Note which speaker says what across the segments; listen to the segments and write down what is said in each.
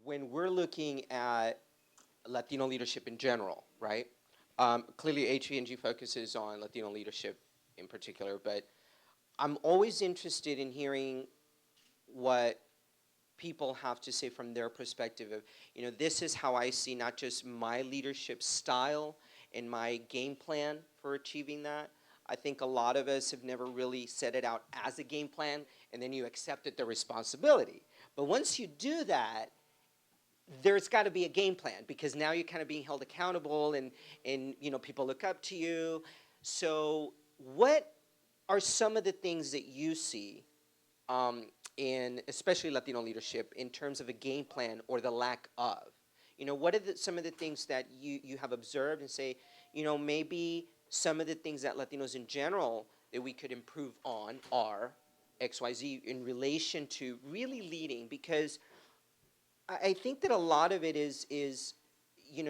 Speaker 1: when we're looking at Latino leadership in general, right? Clearly, HPNG focuses on Latino leadership in particular, but I'm always interested in hearing what people have to say from their perspective of, this is how I see not just my leadership style and my game plan for achieving that. I think a lot of us have never really set it out as a game plan, and then you accepted the responsibility. But once you do that, there's got to be a game plan, because now you're kind of being held accountable, and people look up to you. So what are some of the things that you see in especially Latino leadership in terms of a game plan or the lack of? What are some of the things that you have observed and say, maybe some of the things that Latinos in general that we could improve on are XYZ in relation to really leading? Because I think that a lot of it is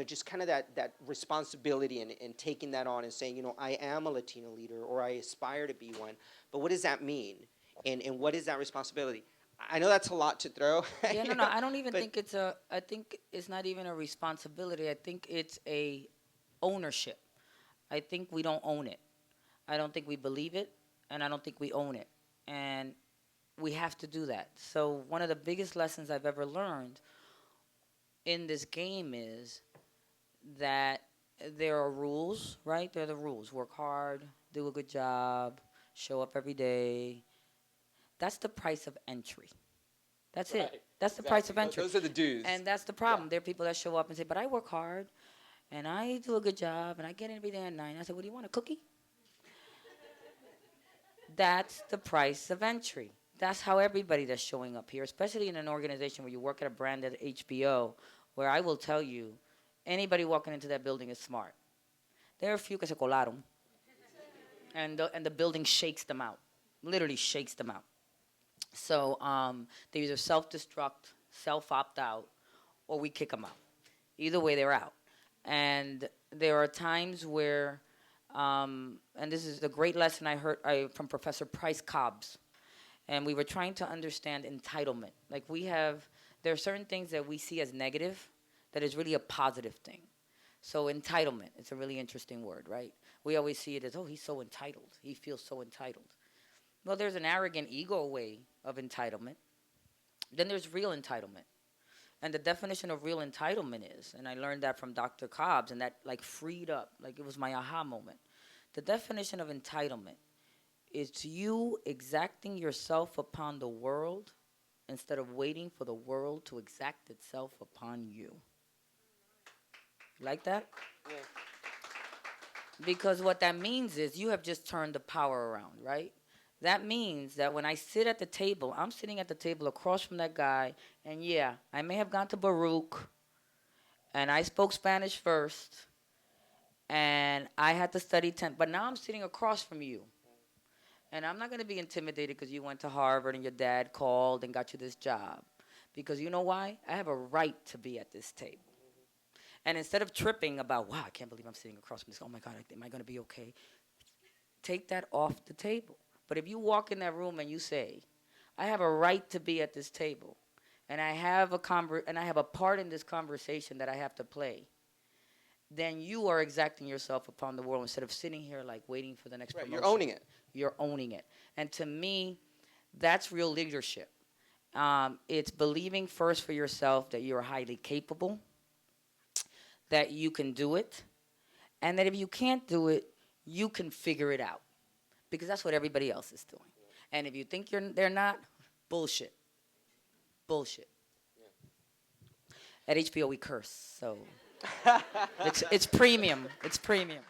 Speaker 1: just kind of that responsibility, and taking that on and saying, I am a Latino leader, or I aspire to be one. But what does that mean? And what is that responsibility? I know that's a lot to throw.
Speaker 2: Yeah, no, no. I don't even think it's a. I think it's not even a responsibility. I think it's a ownership. I think we don't own it. I don't think we believe it, and I don't think we own it. And we have to do that. So one of the biggest lessons I've ever learned in this game is that there are rules, right? There are the rules. Work hard, do a good job, show up every day. That's the price of entry. That's
Speaker 1: Right.
Speaker 2: it. That's the
Speaker 1: Exactly.
Speaker 2: price of entry.
Speaker 1: Those are the dues.
Speaker 2: And that's the problem.
Speaker 1: Yeah.
Speaker 2: There are people that show up and say, but I work hard, and I do a good job, and I get in every day at 9. I said, what do you want, a cookie? That's the price of entry. That's how everybody that's showing up here, especially in an organization where you work at a brand at HBO, where I will tell you, anybody walking into that building is smart. There are a few que se colaron, and the building shakes them out, literally shakes them out. So they either self-destruct, self-opt-out, or we kick them out. Either way, they're out. And there are times where, and this is the great lesson I heard from Professor Price Cobbs, and we were trying to understand entitlement. Like there are certain things that we see as negative that is really a positive thing. So entitlement, it's a really interesting word, right? We always see it as, oh, he's so entitled. He feels so entitled. Well, there's an arrogant ego way of entitlement. Then there's real entitlement. And the definition of real entitlement is, and I learned that from Dr. Cobbs, and that freed up, it was my aha moment. The definition of entitlement is you exacting yourself upon the world instead of waiting for the world to exact itself upon you. Like that?
Speaker 1: Yeah.
Speaker 2: Because what that means is you have just turned the power around, right? That means that when I sit at the table, I'm sitting at the table across from that guy, and yeah, I may have gone to Baruch, and I spoke Spanish first, and I had to study 10, but now I'm sitting across from you. And I'm not going to be intimidated because you went to Harvard and your dad called and got you this job. Because you know why? I have a right to be at this table. And instead of tripping about, wow, I can't believe I'm sitting across from this, oh my God, am I going to be okay? Take that off the table. But if you walk in that room and you say, I have a right to be at this table, and I have a part in this conversation that I have to play, then you are exacting yourself upon the world instead of sitting here waiting for the next promotion.
Speaker 1: You're owning it.
Speaker 2: You're owning it. And to me, that's real leadership. It's believing first for yourself that you're highly capable, that you can do it, and that if you can't do it, you can figure it out. Because that's what everybody else is doing. And if you think they're not, bullshit. Bullshit. Yeah. At HBO, we curse, so it's premium. It's premium.